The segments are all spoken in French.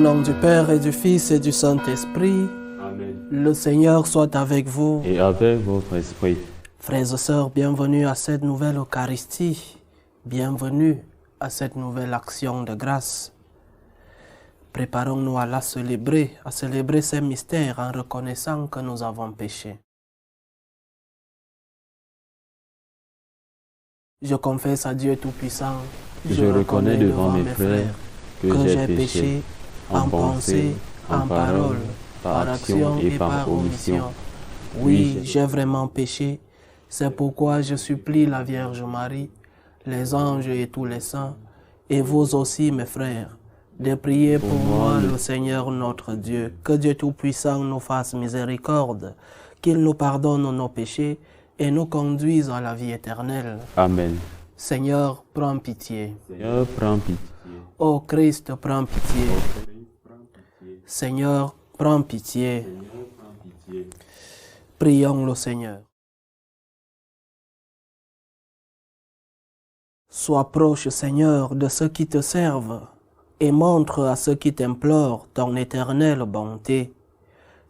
nom du Père et du Fils et du Saint-Esprit, Amen. le Seigneur soit avec vous. Et avec votre esprit. Frères et sœurs, bienvenue à cette nouvelle Eucharistie. Bienvenue à cette nouvelle action de grâce. Préparons-nous à la célébrer, à célébrer ces mystères en reconnaissant que nous avons péché. Je confesse à Dieu Tout-Puissant, Je reconnais devant mes frères que j'ai péché en pensée, en parole, par action et par omission. Oui, j'ai vraiment péché. C'est pourquoi je supplie la Vierge Marie, les anges et tous les saints, et vous aussi, mes frères, de prier pour moi, le Seigneur notre Dieu. Que Dieu Tout-Puissant nous fasse miséricorde, qu'il nous pardonne nos péchés et nous conduise à la vie éternelle. Amen. Seigneur, prends pitié. Seigneur, prends pitié. Ô Christ, prends pitié. Seigneur, prends pitié. Seigneur, prends pitié. Prions le Seigneur. Sois proche, Seigneur, de ceux qui te servent et montre à ceux qui t'implorent ton éternelle bonté.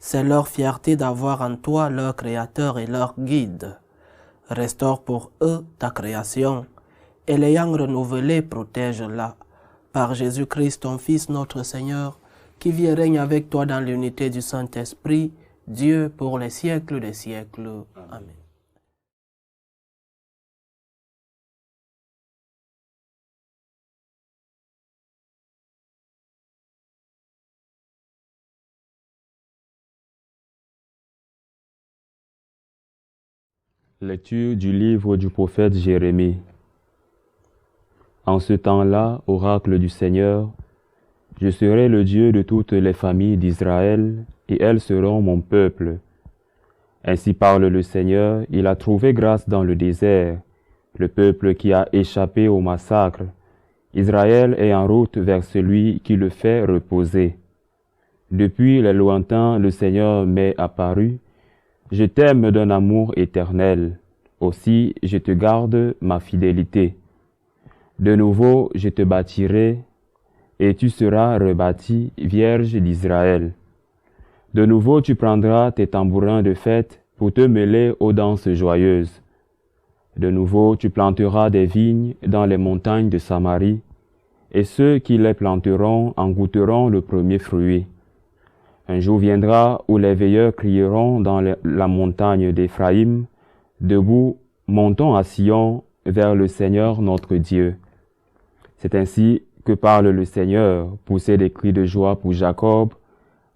C'est leur fierté d'avoir en toi leur Créateur et leur Guide. Restaure pour eux ta création et l'ayant renouvelée, protège-la. Par Jésus-Christ, ton Fils, notre Seigneur, qui vit et règne avec toi dans l'unité du Saint-Esprit, Dieu pour les siècles des siècles. Amen. Lecture du livre du prophète Jérémie. En ce temps-là, oracle du Seigneur, je serai le Dieu de toutes les familles d'Israël, et elles seront mon peuple. Ainsi parle le Seigneur, il a trouvé grâce dans le désert, le peuple qui a échappé au massacre. Israël est en route vers celui qui le fait reposer. Depuis les lointains, le Seigneur m'est apparu. Je t'aime d'un amour éternel. Aussi, je te garde ma fidélité. De nouveau, je te bâtirai, et tu seras rebâti, Vierge d'Israël. De nouveau, tu prendras tes tambourins de fête pour te mêler aux danses joyeuses. De nouveau, tu planteras des vignes dans les montagnes de Samarie, et ceux qui les planteront en goûteront le premier fruit. Un jour viendra où les veilleurs crieront dans la montagne d'Éphraïm, debout, montons à Sion vers le Seigneur notre Dieu. C'est ainsi que parle le Seigneur, poussez des cris de joie pour Jacob,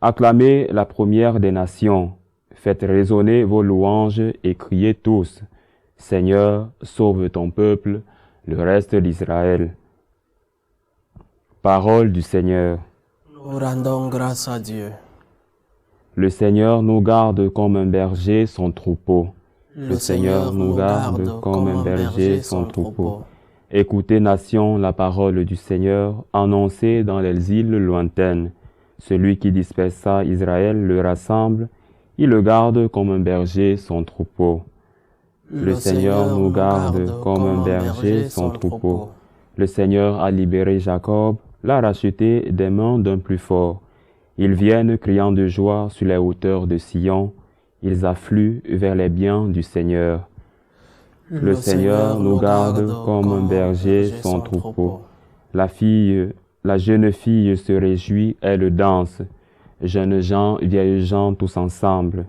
acclamez la première des nations, faites résonner vos louanges et criez tous, Seigneur, sauve ton peuple, le reste d'Israël. Parole du Seigneur. Nous rendons grâce à Dieu. Le Seigneur nous garde comme un berger son troupeau. Le Seigneur nous garde comme un berger son troupeau. Écoutez, nations, la parole du Seigneur, annoncée dans les îles lointaines. Celui qui dispersa Israël le rassemble, il le garde comme un berger son troupeau. Le Seigneur nous garde comme un berger son troupeau. Le Seigneur a libéré Jacob, l'a racheté des mains d'un plus fort. Ils viennent criant de joie sur les hauteurs de Sion. Ils affluent vers les biens du Seigneur. Le Seigneur nous garde comme un berger son troupeau. La jeune fille se réjouit, elle danse. Jeunes gens, vieilles gens, tous ensemble.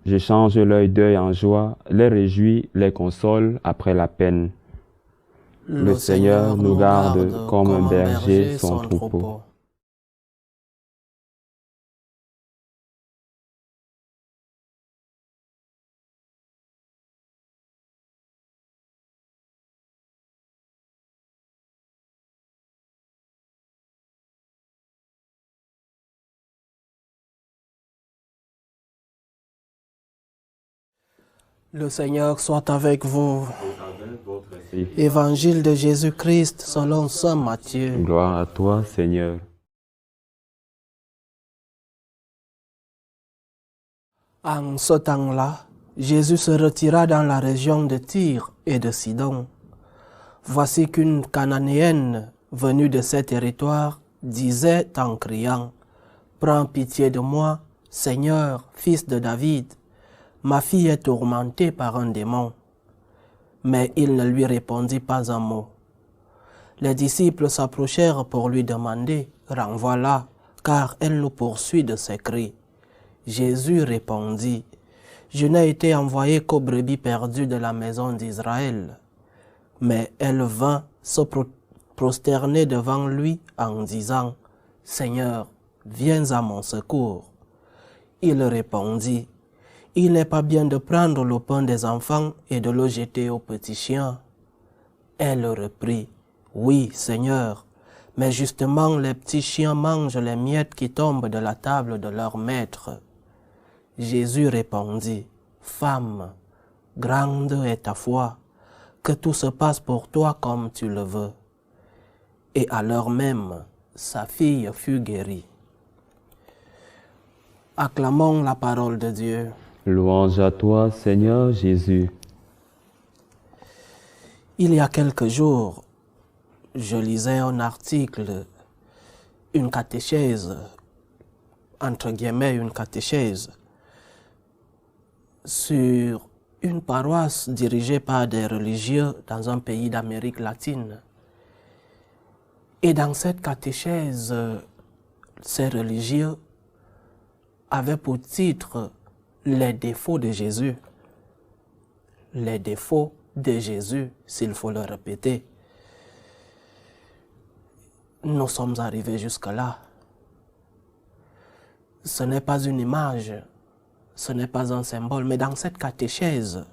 Je change leur deuil en joie, les réjouis, les console après la peine. Le Seigneur nous garde comme un berger son troupeau. Le Seigneur soit avec vous. Évangile de Jésus-Christ selon saint Matthieu. Gloire à toi, Seigneur. En ce temps-là, Jésus se retira dans la région de Tyr et de Sidon. Voici qu'une Cananéenne venue de ces territoires disait en criant Prends pitié de moi, Seigneur, fils de David. Ma fille est tourmentée par un démon. » Mais il ne lui répondit pas un mot. Les disciples s'approchèrent pour lui demander « Renvoie-la, car elle nous poursuit de ses cris. » Jésus répondit « Je n'ai été envoyé qu'aux brebis perdues de la maison d'Israël. » Mais elle vint se prosterner devant lui en disant « Seigneur, viens à mon secours. » Il répondit « Il n'est pas bien de prendre le pain des enfants et de le jeter aux petits chiens. » Elle reprit « Oui, Seigneur, mais justement les petits chiens mangent les miettes qui tombent de la table de leur maître. » Jésus répondit « Femme, grande est ta foi, que tout se passe pour toi comme tu le veux. » Et à l'heure même, sa fille fut guérie. Acclamons la parole de Dieu. Louange à toi, Seigneur Jésus. Il y a quelques jours, je lisais un article, une catéchèse, entre guillemets une catéchèse, sur une paroisse dirigée par des religieux dans un pays d'Amérique latine. Et dans cette catéchèse, ces religieux avaient pour titre « Les défauts de Jésus ». Les défauts de Jésus, s'il faut le répéter. Nous sommes arrivés jusque-là. Ce n'est pas une image, ce n'est pas un symbole, mais dans cette catéchèse,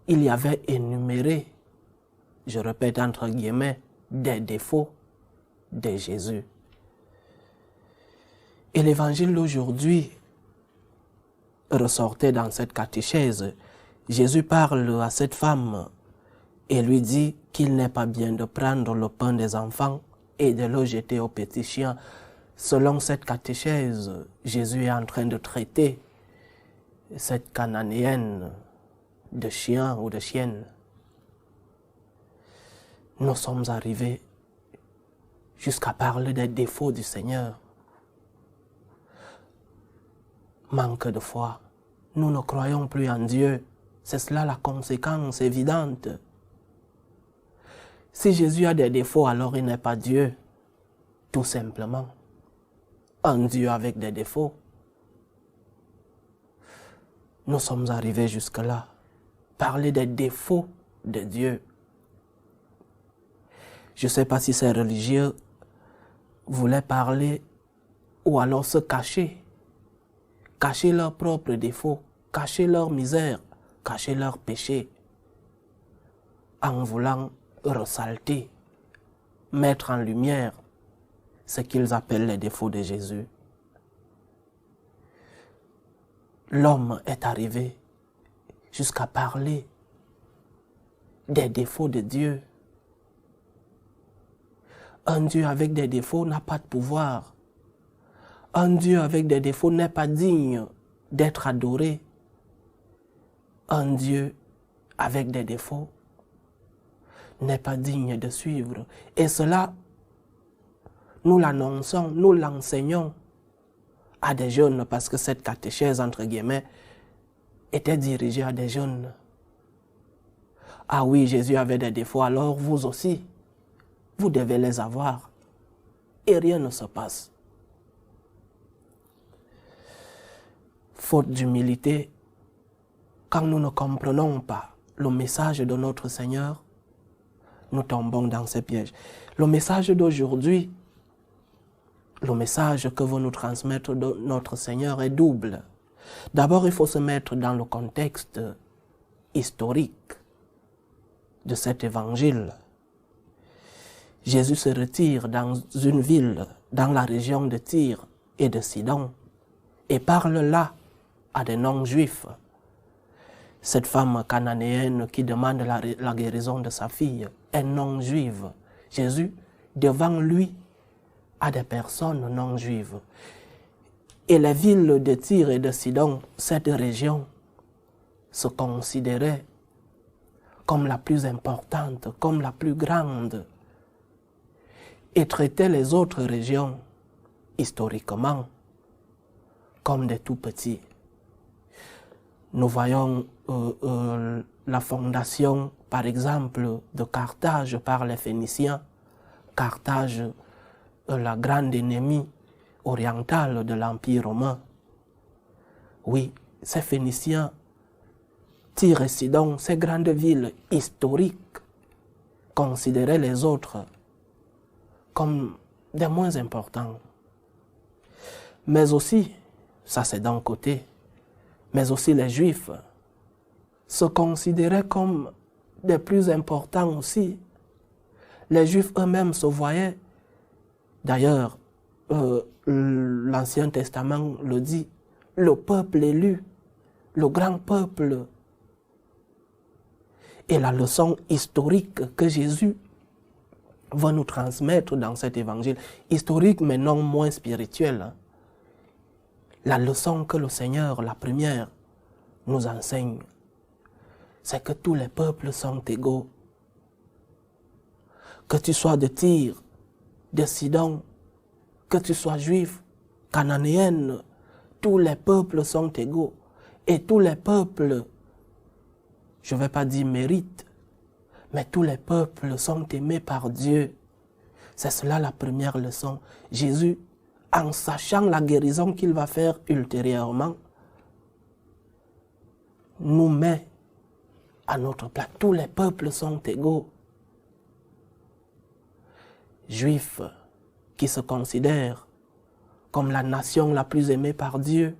il y avait énuméré, je répète entre guillemets, des défauts de Jésus. Et l'évangile d'aujourd'hui ressortait dans cette catéchèse. Jésus parle à cette femme et lui dit qu'il n'est pas bien de prendre le pain des enfants et de le jeter aux petits chiens. Selon cette catéchèse, Jésus est en train de traiter cette cananéenne de chien ou de chienne. Nous sommes arrivés jusqu'à parler des défauts du Seigneur. Manque de foi. Nous ne croyons plus en Dieu. C'est cela la conséquence évidente. Si Jésus a des défauts, alors il n'est pas Dieu. Tout simplement. Un Dieu avec des défauts. Nous sommes arrivés jusque-là. Parler des défauts de Dieu. Je ne sais pas si ces religieux voulaient parler ou alors se cacher. Cacher leurs propres défauts, cacher leur misère, cacher leurs péchés. En voulant ressalter, mettre en lumière ce qu'ils appellent les défauts de Jésus. L'homme est arrivé jusqu'à parler des défauts de Dieu. Un Dieu avec des défauts n'a pas de pouvoir. Un Dieu avec des défauts n'est pas digne d'être adoré. Un Dieu avec des défauts n'est pas digne de suivre. Et cela, nous l'annonçons, nous l'enseignons à des jeunes, parce que cette catéchèse, entre guillemets, était dirigée à des jeunes. Ah oui, Jésus avait des défauts, alors vous aussi, vous devez les avoir. Et rien ne se passe. Faute d'humilité, quand nous ne comprenons pas le message de notre Seigneur, nous tombons dans ces pièges. Le message d'aujourd'hui, le message que veut nous transmettre notre Seigneur est double. D'abord, il faut se mettre dans le contexte historique de cet évangile. Jésus se retire dans une ville, dans la région de Tyr et de Sidon, et parle là à des non-juifs. Cette femme cananéenne qui demande la guérison de sa fille est non-juive. Jésus, devant lui, a des personnes non-juives. Et les villes de Tyr et de Sidon, cette région, se considérait comme la plus importante, comme la plus grande, et traitait les autres régions historiquement comme des tout petits. Nous voyons la fondation, par exemple, de Carthage par les Phéniciens. Carthage, la grande ennemie orientale de l'Empire romain. Oui, ces Phéniciens, Tyr et Sidon, ces grandes villes historiques, considéraient les autres comme des moins importants. Mais aussi, ça c'est d'un côté, mais aussi les Juifs se considéraient comme des plus importants aussi. Les Juifs eux-mêmes se voyaient, d'ailleurs, l'Ancien Testament le dit, le peuple élu, le grand peuple. Et la leçon historique que Jésus va nous transmettre dans cet évangile, historique mais non moins spirituel, la leçon que le Seigneur, la première, nous enseigne, c'est que tous les peuples sont égaux. Que tu sois de Tyr, de Sidon, que tu sois juif, cananéenne, tous les peuples sont égaux. Et tous les peuples, je ne vais pas dire méritent, mais tous les peuples sont aimés par Dieu. C'est cela la première leçon. Jésus, en sachant la guérison qu'il va faire ultérieurement, nous met à notre place. Tous les peuples sont égaux. Juifs qui se considèrent comme la nation la plus aimée par Dieu.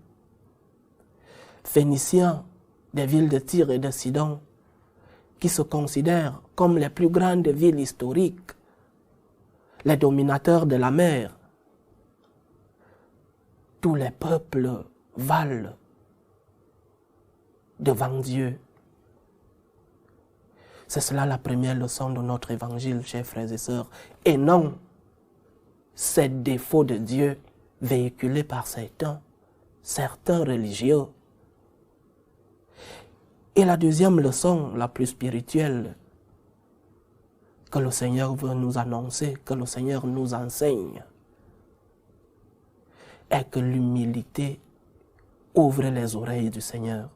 Phéniciens des villes de Tyr et de Sidon qui se considèrent comme les plus grandes villes historiques, les dominateurs de la mer. Tous les peuples valent devant Dieu. C'est cela la première leçon de notre évangile, chers frères et sœurs, et non ces défauts de Dieu véhiculés par certains religieux. Et la deuxième leçon, la plus spirituelle, que le Seigneur veut nous annoncer, que le Seigneur nous enseigne, est que l'humilité ouvre les oreilles du Seigneur.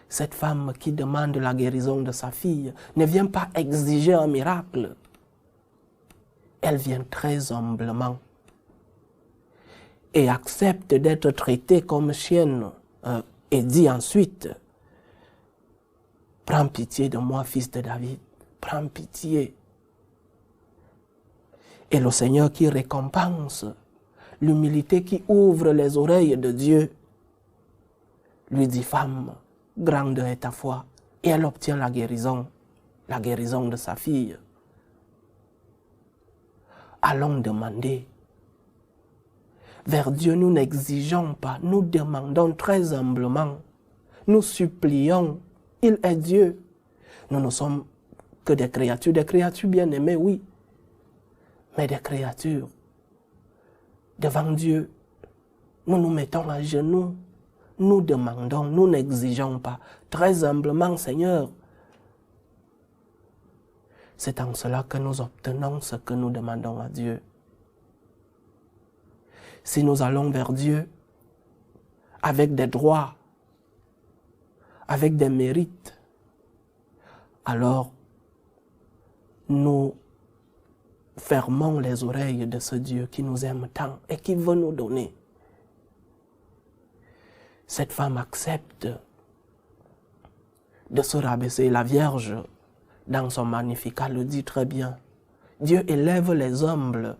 Cette femme qui demande la guérison de sa fille ne vient pas exiger un miracle. Elle vient très humblement et accepte d'être traitée comme chienne et dit ensuite, « Prends pitié de moi, fils de David, prends pitié. » Et le Seigneur qui récompense l'humilité qui ouvre les oreilles de Dieu, lui dit, « Femme, grande est ta foi. » Et elle obtient la guérison de sa fille. Allons demander. Vers Dieu, nous n'exigeons pas, nous demandons très humblement. Nous supplions. Il est Dieu. Nous ne sommes que des créatures bien-aimées, oui, mais des créatures. Devant Dieu, nous nous mettons à genoux, nous demandons, nous n'exigeons pas. Très humblement, Seigneur, c'est en cela que nous obtenons ce que nous demandons à Dieu. Si nous allons vers Dieu avec des droits, avec des mérites, alors nous fermons les oreilles de ce Dieu qui nous aime tant et qui veut nous donner. Cette femme accepte de se rabaisser. La Vierge, dans son Magnificat, le dit très bien. Dieu élève les humbles.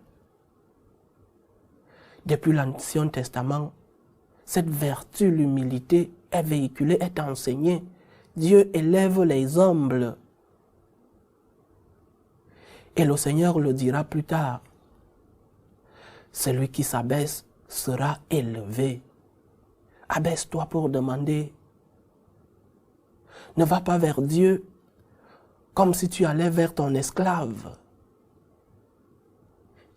Depuis l'Ancien Testament, cette vertu, l'humilité, est véhiculée, est enseignée. Dieu élève les humbles. Et le Seigneur le dira plus tard. Celui qui s'abaisse sera élevé. Abaisse-toi pour demander. Ne va pas vers Dieu comme si tu allais vers ton esclave.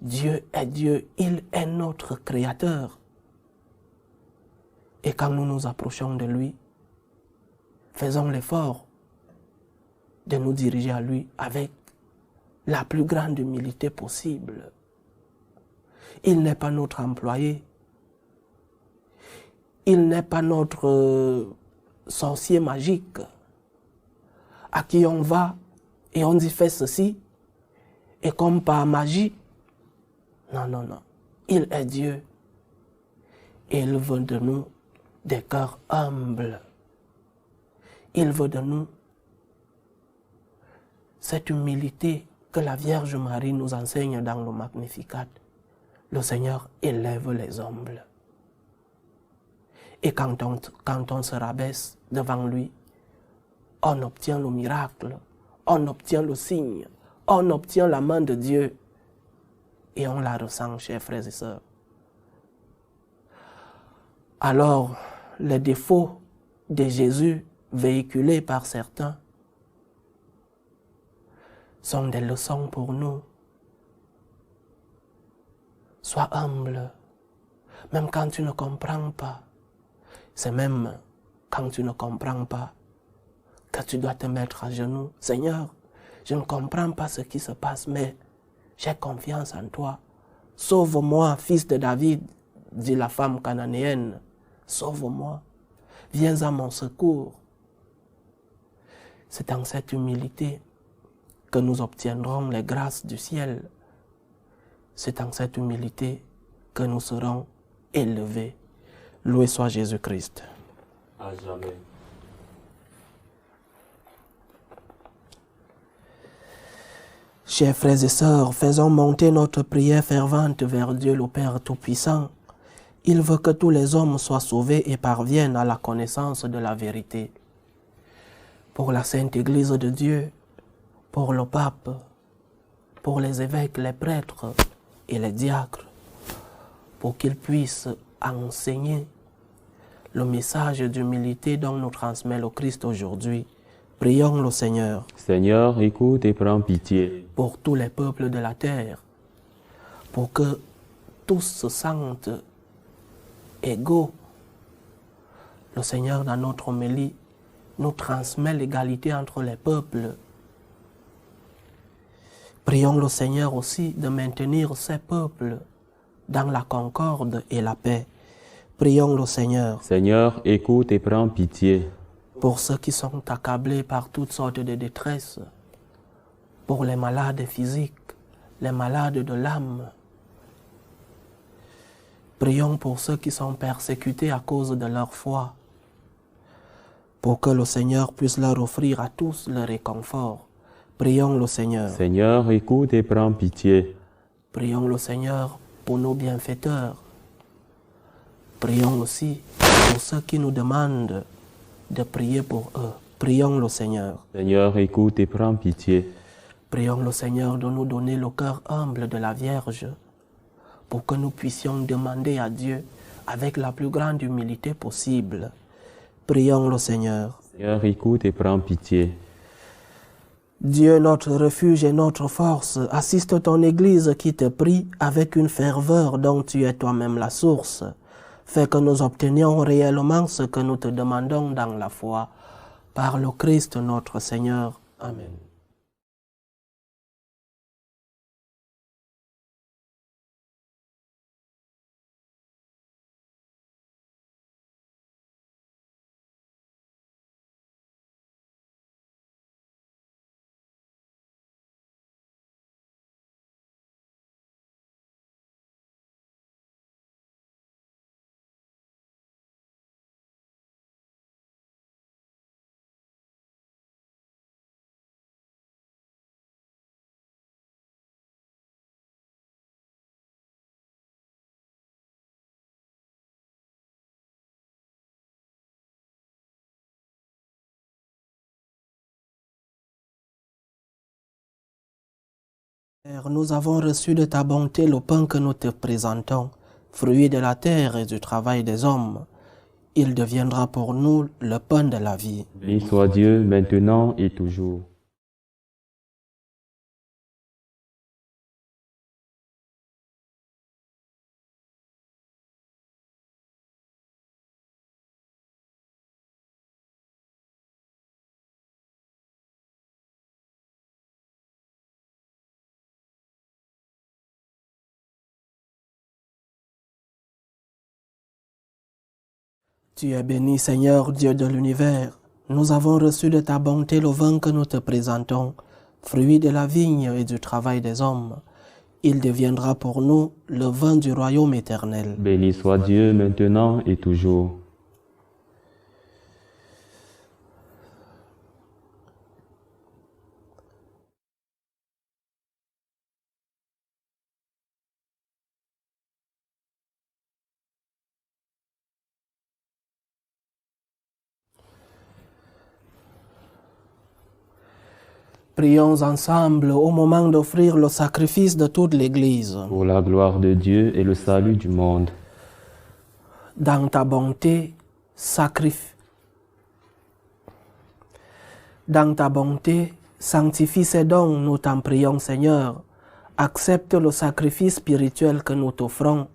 Dieu est Dieu, il est notre Créateur. Et quand nous nous approchons de lui, faisons l'effort de nous diriger à lui avec la plus grande humilité possible. Il n'est pas notre employé. Il n'est pas notre sorcier magique à qui on va et on dit fais ceci et comme par magie. Non, non, non. Il est Dieu et il veut de nous des cœurs humbles. Il veut de nous cette humilité que la Vierge Marie nous enseigne dans le Magnificat. Le Seigneur élève les humbles. Et quand on se rabaisse devant lui, on obtient le miracle, on obtient le signe, on obtient la main de Dieu. Et on la ressent, chers frères et sœurs. Alors, les défauts de Jésus véhiculés par certains sont des leçons pour nous. Sois humble, même quand tu ne comprends pas. C'est même quand tu ne comprends pas que tu dois te mettre à genoux. Seigneur, je ne comprends pas ce qui se passe, mais j'ai confiance en toi. Sauve-moi, fils de David, dit la femme cananéenne. Sauve-moi, viens à mon secours. C'est dans cette humilité que nous obtiendrons les grâces du ciel. C'est dans cette humilité que nous serons élevés. Loué soit Jésus-Christ. À jamais. Chers frères et sœurs, faisons monter notre prière fervente vers Dieu le Père Tout-Puissant. Il veut que tous les hommes soient sauvés et parviennent à la connaissance de la vérité. Pour la Sainte Église de Dieu, pour le pape, pour les évêques, les prêtres et les diacres, pour qu'ils puissent enseigner le message d'humilité dont nous transmet le Christ aujourd'hui. Prions le Seigneur. Seigneur, écoute et prends pitié. Pour tous les peuples de la terre, pour que tous se sentent égaux. Le Seigneur, dans notre homélie, nous transmet l'égalité entre les peuples. Prions le Seigneur aussi de maintenir ces peuples dans la concorde et la paix. Prions le Seigneur. Seigneur, écoute et prends pitié. Pour ceux qui sont accablés par toutes sortes de détresses, pour les malades physiques, les malades de l'âme. Prions pour ceux qui sont persécutés à cause de leur foi, pour que le Seigneur puisse leur offrir à tous le réconfort. Prions le Seigneur. Seigneur, écoute et prends pitié. Prions le Seigneur pour nos bienfaiteurs. Prions aussi pour ceux qui nous demandent de prier pour eux. Prions le Seigneur. Seigneur, écoute et prends pitié. Prions le Seigneur de nous donner le cœur humble de la Vierge pour que nous puissions demander à Dieu avec la plus grande humilité possible. Prions le Seigneur. Seigneur, écoute et prends pitié. Dieu, notre refuge et notre force, assiste ton Église qui te prie avec une ferveur dont tu es toi-même la source. Fais que nous obtenions réellement ce que nous te demandons dans la foi. Par le Christ notre Seigneur. Amen. Père, nous avons reçu de ta bonté le pain que nous te présentons, fruit de la terre et du travail des hommes. Il deviendra pour nous le pain de la vie. Béni soit Dieu, maintenant et toujours. Tu es béni, Seigneur, Dieu de l'univers. Nous avons reçu de ta bonté le vin que nous te présentons, fruit de la vigne et du travail des hommes. Il deviendra pour nous le vin du royaume éternel. Béni soit Dieu maintenant et toujours. Prions ensemble au moment d'offrir le sacrifice de toute l'Église. Pour la gloire de Dieu et le salut du monde. Dans ta bonté, sanctifie ces dons, nous t'en prions, Seigneur. Accepte le sacrifice spirituel que nous t'offrons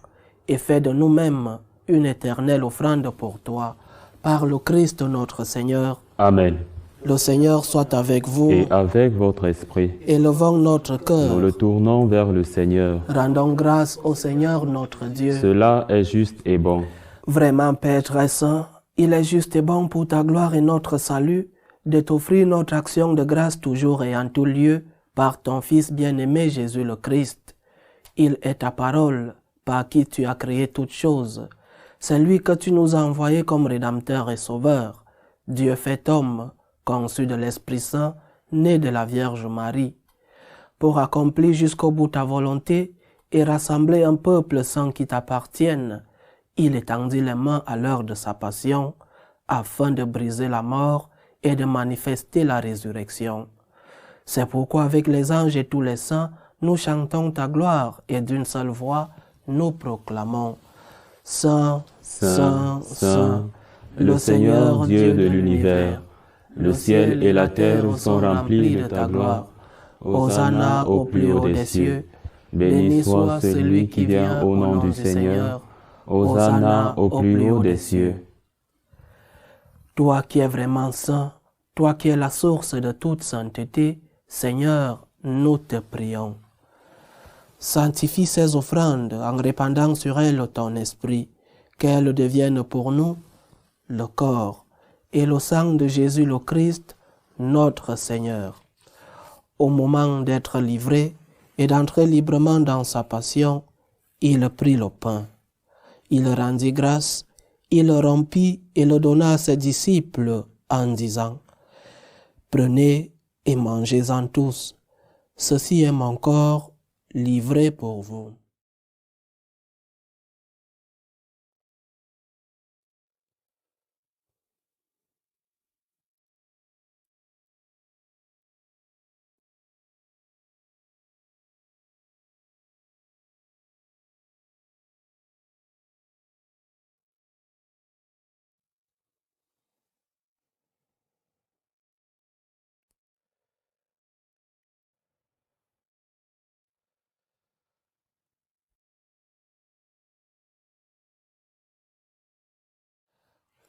et fais de nous-mêmes une éternelle offrande pour toi. Par le Christ notre Seigneur. Amen. Le Seigneur soit avec vous. Et avec votre esprit. Élevons notre cœur. Nous le tournons vers le Seigneur. Rendons grâce au Seigneur notre Dieu. Cela est juste et bon. Vraiment, Père très saint, il est juste et bon pour ta gloire et notre salut de t'offrir notre action de grâce toujours et en tout lieu par ton Fils bien-aimé Jésus le Christ. Il est ta parole, par qui tu as créé toutes choses. C'est lui que tu nous as envoyé comme Rédempteur et Sauveur, Dieu fait homme, conçu de l'Esprit Saint, né de la Vierge Marie, pour accomplir jusqu'au bout ta volonté et rassembler un peuple saint qui t'appartienne. Il étendit les mains à l'heure de sa passion, afin de briser la mort et de manifester la résurrection. C'est pourquoi avec les anges et tous les saints, nous chantons ta gloire et d'une seule voix, nous proclamons Saint, Saint, Saint, le Seigneur Dieu de l'univers. Le ciel et la terre sont remplis de ta gloire. Hosanna au plus haut des cieux. Béni soit celui qui vient au nom du Seigneur. Hosanna au plus haut des cieux. Toi qui es vraiment saint, toi qui es la source de toute sainteté, Seigneur, nous te prions. Sanctifie ces offrandes en répandant sur elles ton esprit, qu'elles deviennent pour nous le corps et le sang de Jésus le Christ, notre Seigneur. Au moment d'être livré et d'entrer librement dans sa passion, il prit le pain. Il rendit grâce, il le rompit et le donna à ses disciples en disant « Prenez et mangez-en tous, ceci est mon corps livré pour vous. »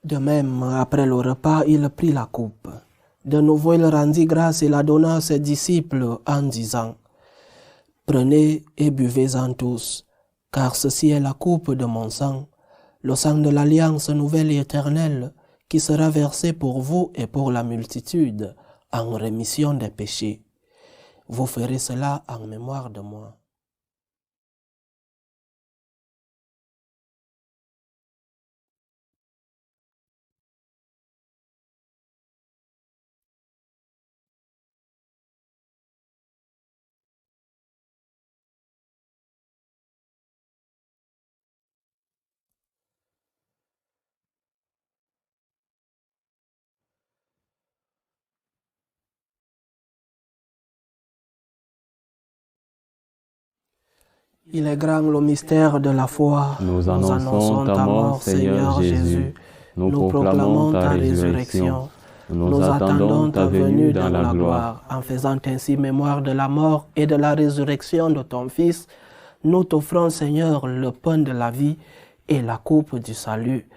De même, après le repas, il prit la coupe. De nouveau, il rendit grâce et la donna à ses disciples en disant « Prenez et buvez-en tous, car ceci est la coupe de mon sang, le sang de l'alliance nouvelle et éternelle, qui sera versé pour vous et pour la multitude, en rémission des péchés. Vous ferez cela en mémoire de moi. » Il est grand le mystère de la foi. Nous annonçons ta mort, Seigneur Jésus. Nous proclamons ta résurrection. Nous attendons ta venue dans la gloire. En faisant ainsi mémoire de la mort et de la résurrection de ton Fils, nous t'offrons, Seigneur, le pain de la vie et la coupe du salut.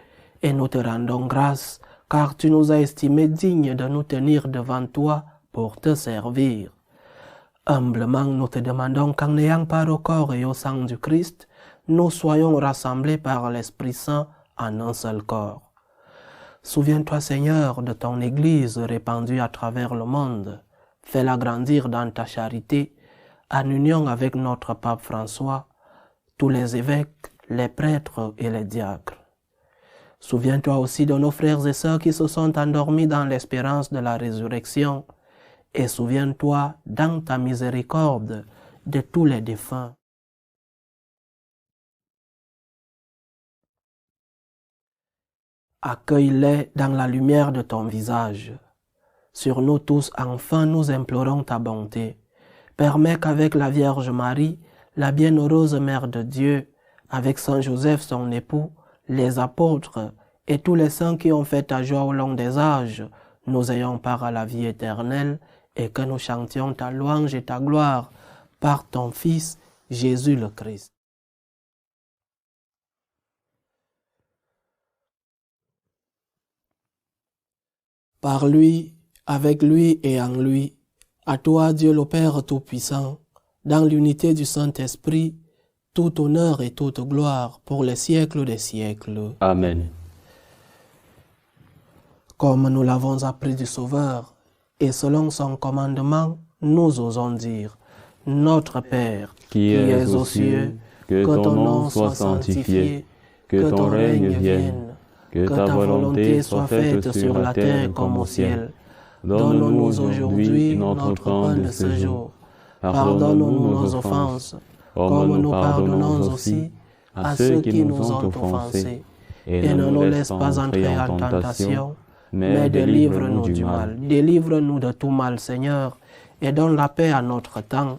Et nous te rendons grâce, car tu nous as estimés dignes de nous tenir devant toi pour te servir. Humblement, nous te demandons qu'en ayant part au corps et au sang du Christ, nous soyons rassemblés par l'Esprit Saint en un seul corps. Souviens-toi, Seigneur, de ton Église répandue à travers le monde. Fais-la grandir dans ta charité, en union avec notre pape François, tous les évêques, les prêtres et les diacres. Souviens-toi aussi de nos frères et sœurs qui se sont endormis dans l'espérance de la résurrection, et souviens-toi, dans ta miséricorde, de tous les défunts. Accueille-les dans la lumière de ton visage. Sur nous tous, enfin, nous implorons ta bonté. Permets qu'avec la Vierge Marie, la bienheureuse Mère de Dieu, avec Saint Joseph son époux, les apôtres et tous les saints qui ont fait ta joie au long des âges, nous ayons part à la vie éternelle et que nous chantions ta louange et ta gloire par ton Fils, Jésus le Christ. Par lui, avec lui et en lui, à toi Dieu le Père Tout-Puissant, dans l'unité du Saint-Esprit, tout honneur et toute gloire pour les siècles des siècles. Amen. Comme nous l'avons appris du Sauveur, et selon son commandement, nous osons dire, Notre Père, qui es aux cieux, que ton nom soit sanctifié, que ton règne vienne, que ta volonté soit faite sur la terre comme au ciel. Donne-nous aujourd'hui notre pain de ce jour. Pardonne-nous nos offenses, comme nous pardonnons aussi à ceux qui nous ont offensés. Et ne nous laisse pas entrer en tentation, mais délivre-nous du mal. Délivre-nous de tout mal, Seigneur, et donne la paix à notre temps.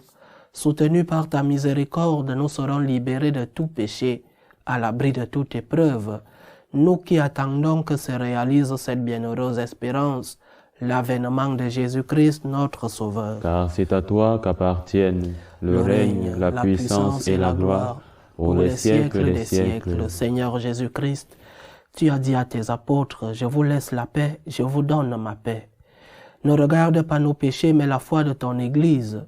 Soutenus par ta miséricorde, nous serons libérés de tout péché, à l'abri de toute épreuve. Nous qui attendons que se réalise cette bienheureuse espérance, l'avènement de Jésus-Christ, notre Sauveur. Car c'est à toi qu'appartiennent le règne, la puissance et la gloire pour les siècles des siècles. Seigneur Jésus-Christ, tu as dit à tes apôtres, je vous laisse la paix, je vous donne ma paix. Ne regarde pas nos péchés, mais la foi de ton Église.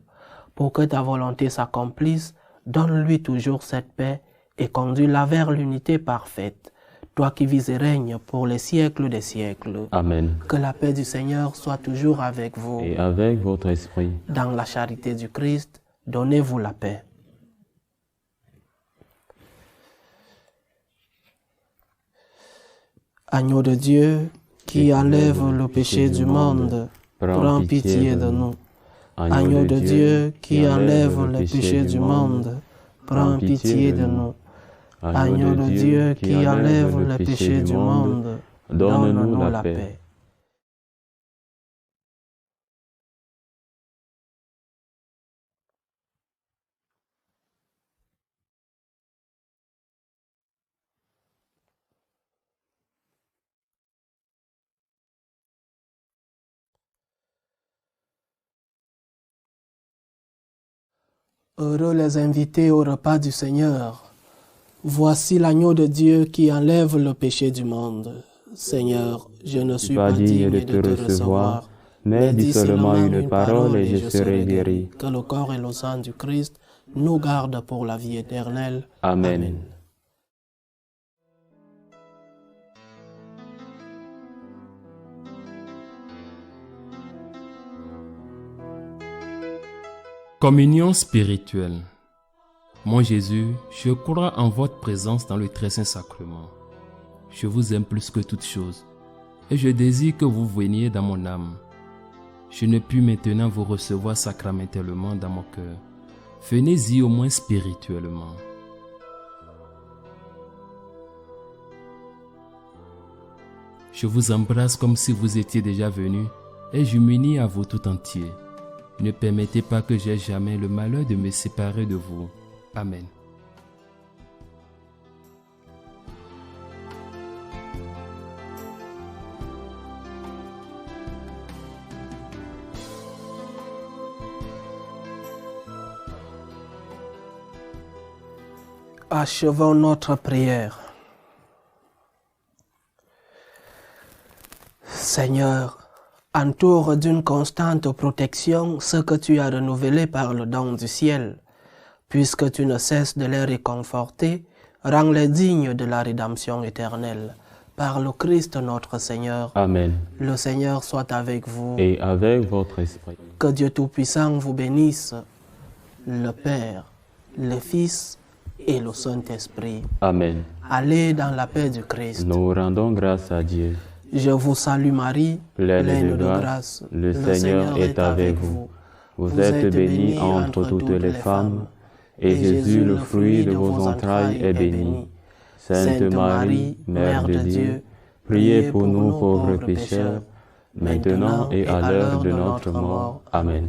Pour que ta volonté s'accomplisse, donne-lui toujours cette paix et conduis-la vers l'unité parfaite. Toi qui vis et règnes pour les siècles des siècles. Amen. Que la paix du Seigneur soit toujours avec vous. Et avec votre esprit. Dans la charité du Christ, donnez-vous la paix. Agneau de Dieu, qui enlève le péché du monde, prends pitié de nous. Agneau de Dieu, qui enlève le péché du monde, prends pitié de nous. Agneau de Dieu qui enlève le péché du monde, donne-nous la paix. Heureux les invités au repas du Seigneur. Voici l'agneau de Dieu qui enlève le péché du monde. Seigneur, je ne suis pas digne de te recevoir, mais dis seulement une parole et je serai guéri. Que le corps et le sang du Christ nous gardent pour la vie éternelle. Amen. Communion spirituelle. Mon Jésus, je crois en votre présence dans le très saint sacrement. Je vous aime plus que toute chose et je désire que vous veniez dans mon âme. Je ne puis maintenant vous recevoir sacramentellement dans mon cœur. Venez-y au moins spirituellement. Je vous embrasse comme si vous étiez déjà venu et je m'unis à vous tout entier. Ne permettez pas que j'aie jamais le malheur de me séparer de vous. Amen. Achevons notre prière. Seigneur, entoure d'une constante protection ceux que tu as renouvelés par le don du ciel. Puisque tu ne cesses de les réconforter, rends-les dignes de la rédemption éternelle. par le Christ notre Seigneur. Amen. Le Seigneur soit avec vous. Et avec votre esprit. Que Dieu Tout-Puissant vous bénisse, le Père, le Fils et le Saint-Esprit. Amen. Allez dans la paix du Christ. Nous rendons grâce à Dieu. Je vous salue Marie, pleine de grâce, le Seigneur est avec vous. Vous êtes bénie entre toutes les femmes, et Jésus, le fruit de vos entrailles, est béni. Sainte Marie, Mère de Dieu, priez pour nous pauvres pécheurs, maintenant et à l'heure de notre mort. Amen.